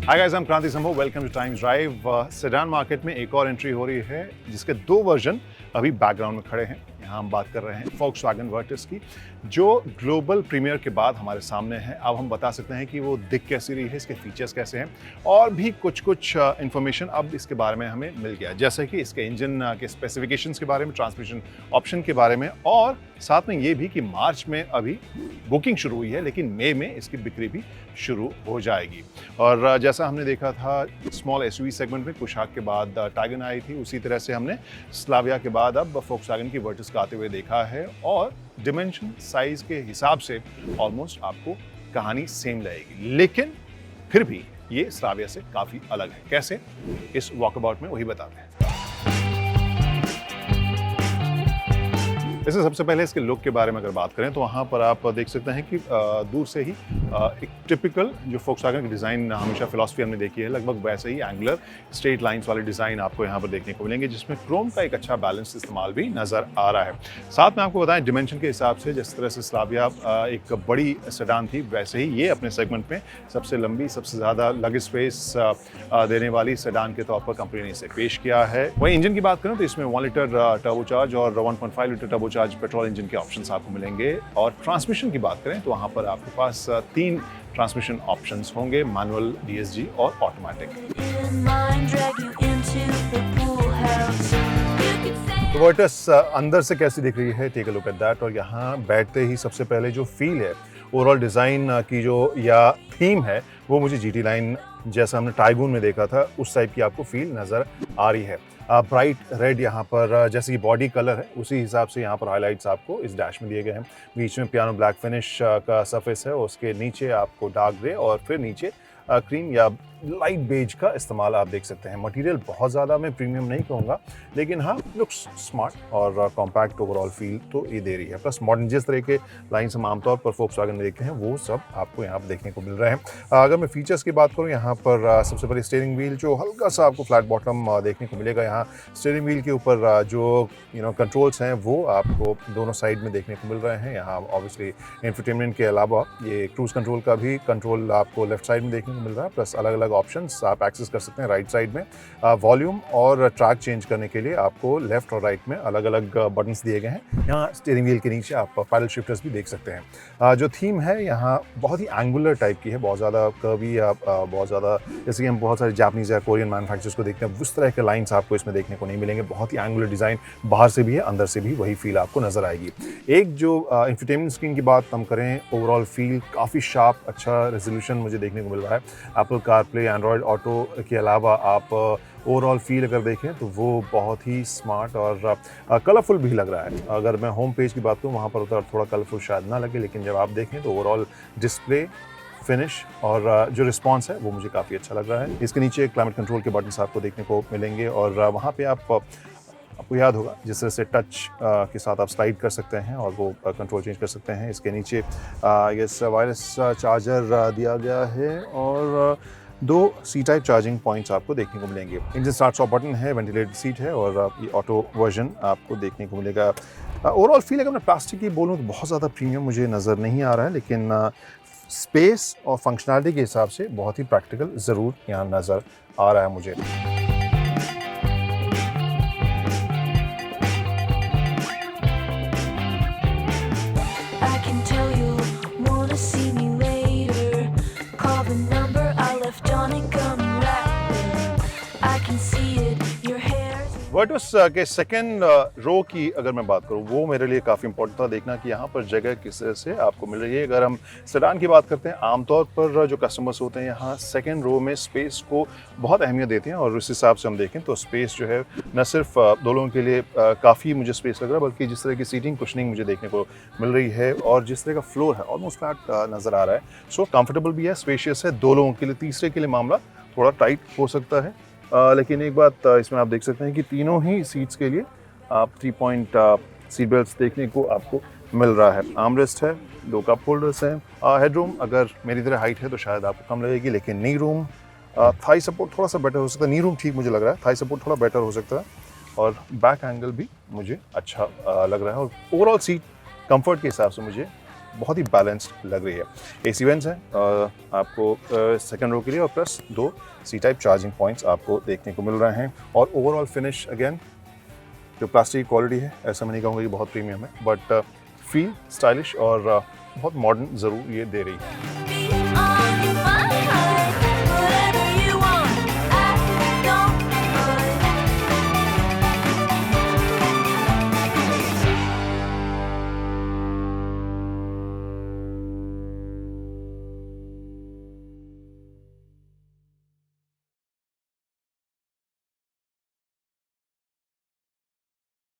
Hi guys, I am क्रांति संभव। Welcome two times drive. Sedan market में एक और एंट्री हो रही है जिसके दो वर्जन अभी बैकग्राउंड में खड़े हैं। यहाँ हम बात कर रहे हैं फोक्सवैगन वर्टिस की, जो ग्लोबल प्रीमियर के बाद हमारे सामने है। अब हम बता सकते हैं कि वो दिख कैसी रही है, इसके फीचर्स कैसे हैं और भी कुछ इंफॉर्मेशन अब इसके बारे में हमें मिल गया, जैसे कि इसके इंजन के स्पेसिफिकेशंस के बारे में, ट्रांसमिशन ऑप्शन के बारे में, और साथ में ये भी कि मार्च में अभी बुकिंग शुरू हुई है लेकिन मई में इसकी बिक्री भी शुरू हो जाएगी। और जैसा हमने देखा था स्मॉल एसयूवी सेगमेंट में कुशाक के बाद टाइगन आई थी, उसी तरह से हमने स्लाविया के बाद अब फोक्सवैगन की वर्टिस का आते हुए देखा है। और डिमेंशन साइज के हिसाब से ऑलमोस्ट आपको कहानी सेम लगेगी, लेकिन फिर भी ये स्लाविया से काफी अलग है। कैसे, इस वॉकअबाउट में वही बताते हैं। वैसे सबसे पहले इसके लुक के बारे में अगर बात करें तो वहाँ पर आप देख सकते हैं कि दूर से ही एक टिपिकल जो फोक्सवैगन की डिज़ाइन हमेशा फिलॉसफी हमने देखी है, लगभग वैसे ही एंगुलर स्ट्रेट लाइंस वाले डिज़ाइन आपको यहाँ पर देखने को मिलेंगे, जिसमें क्रोम का एक अच्छा बैलेंस इस्तेमाल भी नज़र आ रहा है। साथ में आपको बताएं डिमेंशन के हिसाब से जिस तरह से स्लाविया एक बड़ी सेडान थी, वैसे ही ये अपने सेगमेंट में सबसे लंबी, सबसे ज़्यादा लग स्पेस देने वाली सेडान के तौर पर कंपनी ने इसे पेश किया है। वहीं इंजन की बात करें तो इसमें 1 लीटर टर्बोचार्ज और 1.5 लीटर टर्बोचार्ज पेट्रोल इंजन के ऑप्शंस आपको मिलेंगे। और ट्रांसमिशन की बात करें तो वहां पर आपके पास 3 ट्रांसमिशन ऑप्शंस होंगे, मैनुअल, डीएसजी और ऑटोमेटिक। तो वर्टिस अंदर से कैसी दिख रही है, take a look at that. और यहाँ बैठते ही सबसे पहले जो फील है, ओवरऑल डिज़ाइन की जो या थीम है, वो मुझे जीटी लाइन जैसा हमने टाइगून में देखा था उस टाइप की आपको फील नज़र आ रही है। ब्राइट रेड यहाँ पर जैसे कि बॉडी कलर है उसी हिसाब से यहाँ पर हाइलाइट्स आपको इस डैश में दिए गए हैं। बीच में पियानो ब्लैक फिनिश का सरफेस है, उसके नीचे आपको डार्क ग्रे और फिर नीचे क्रीम या लाइट बेज का इस्तेमाल आप देख सकते हैं। मटेरियल बहुत ज़्यादा मैं प्रीमियम नहीं कहूँगा, लेकिन हाँ लुक्स स्मार्ट और कॉम्पैक्ट ओवरऑल फील तो ये दे रही है। प्लस मॉडर्न जिस तरह के लाइन्स हम आमतौर पर फोक्सवैगन में देखते हैं वो सब आपको यहाँ पर देखने को मिल रहे हैं। अगर मैं फीचर्स की बात करूँ, यहाँ पर सबसे पहले स्टीयरिंग व्हील जो हल्का सा आपको फ्लैट बॉटम देखने को मिलेगा। यहाँ स्टीयरिंग व्हील के ऊपर जो कंट्रोल्स हैं वो आपको दोनों साइड में देखने को मिल रहे हैं। यहाँ ऑब्वियसली इंफोटेनमेंट के अलावा ये क्रूज कंट्रोल का भी कंट्रोल आपको लेफ्ट साइड में देखने को मिल रहा है। प्लस अलग अलग ऑप्शंस आप एक्सेस कर सकते हैं राइट साइड में। वॉल्यूम और ट्रैक चेंज करने के लिए आपको लेफ्ट और राइट में अलग अलग बटन्स दिए गए हैं। यहाँ स्टीयरिंग व्हील के नीचे आप पैडल शिफ्टर्स भी देख सकते हैं। जो थीम है यहाँ बहुत ही एंगुलर टाइप की है, बहुत ज़्यादा कर्वी या बहुत ज़्यादा, जैसे कि हम बहुत सारे जापानीज या कोरियन मैन्युफैक्चरर्स को देखते हैं, उस तरह के लाइन्स आपको इसमें देखने को नहीं मिलेंगे। बहुत ही एंगुलर डिज़ाइन बाहर से भी है, अंदर से भी वही फील आपको नज़र आएगी। एक जो इंफोटेनमेंट स्क्रीन की बात हम करें, ओवरऑल फील काफ़ी शार्प, अच्छा रेजोल्यूशन मुझे देखने को मिल रहा है। एप्पल कारप्ले, एंड्रॉयड ऑटो के अलावा आप ओवरऑल फील अगर देखें तो वो बहुत ही स्मार्ट और कलरफुल भी लग रहा है। अगर मैं होम पेज की बात करूँ वहाँ पर थोड़ा कलरफुल शायद ना लगे, लेकिन जब आप देखें तो ओवरऑल डिस्प्ले, फिनिश और जो रिस्पॉन्स है वो मुझे काफ़ी अच्छा लग रहा है। इसके नीचे क्लाइमेट कंट्रोल के बटन्स आपको देखने को मिलेंगे और वहाँ पे आपको याद होगा जिस तरह से टच के साथ आप स्लाइड कर सकते हैं और वो कंट्रोल चेंज कर सकते हैं। इसके नीचे ये वायरलेस चार्जर दिया गया है और 2 सी टाइप चार्जिंग पॉइंट्स आपको देखने को मिलेंगे। इंजन स्टार्ट स्टॉप बटन है, वेंटिलेटेड सीट है और ये ऑटो वर्जन आपको देखने को मिलेगा। ओवरऑल फील अगर मैं प्लास्टिक की बोलूँ तो बहुत ज़्यादा प्रीमियम मुझे नज़र नहीं आ रहा है, लेकिन स्पेस और फंक्शनैलिटी के हिसाब से बहुत ही प्रैक्टिकल ज़रूर यहाँ नज़र आ रहा है मुझे। वर्टिस के सेकेंड रो की अगर मैं बात करूँ, वो मेरे लिए काफ़ी इंपॉर्टेंट था देखना कि यहाँ पर जगह किस तरह से आपको मिल रही है। अगर हम सेडान की बात करते हैं, आमतौर पर जो कस्टमर्स होते हैं यहाँ सेकेंड रो में स्पेस को बहुत अहमियत देते हैं और उस हिसाब से हम देखें तो स्पेस जो है न सिर्फ 2 लोगों के लिए काफ़ी मुझे स्पेस लग रहा है, बल्कि जिस तरह की सीटिंग कुशनिंग मुझे देखने को मिल रही है और जिस तरह का फ्लोर है ऑलमोस्ट फ्लैट नज़र आ रहा है। सो कंफर्टेबल भी है, स्पेशियस है 2 लोगों के लिए। तीसरे के लिए मामला थोड़ा टाइट हो सकता है, लेकिन एक बात इसमें आप देख सकते हैं कि तीनों ही सीट्स के लिए आप 3 पॉइंट सीट बेल्ट देखने को आपको मिल रहा है। आर्मरेस्ट है, 2 कप होल्डर्स हैं। हेडरूम अगर मेरी तरह हाइट है तो शायद आपको कम लगेगी, लेकिन नी रूम, थाई सपोर्ट थोड़ा सा बेटर हो सकता है। नी रूम ठीक मुझे लग रहा है, थाई सपोर्ट थोड़ा बेटर हो सकता है और बैक एंगल भी मुझे अच्छा लग रहा है। और ओवरऑल सीट कंफर्ट के हिसाब से मुझे बहुत ही बैलेंस्ड लग रही है। एसी वेंट्स हैं आपको सेकंड रो के लिए, और plus 2 C type charging points आपको देखने को मिल रहे हैं। और ओवरऑल फिनिश अगेन जो प्लास्टिक की क्वालिटी है, ऐसा मैं नहीं कहूँगा कि बहुत प्रीमियम है, बट फील स्टाइलिश और बहुत मॉडर्न ज़रूर ये दे रही है।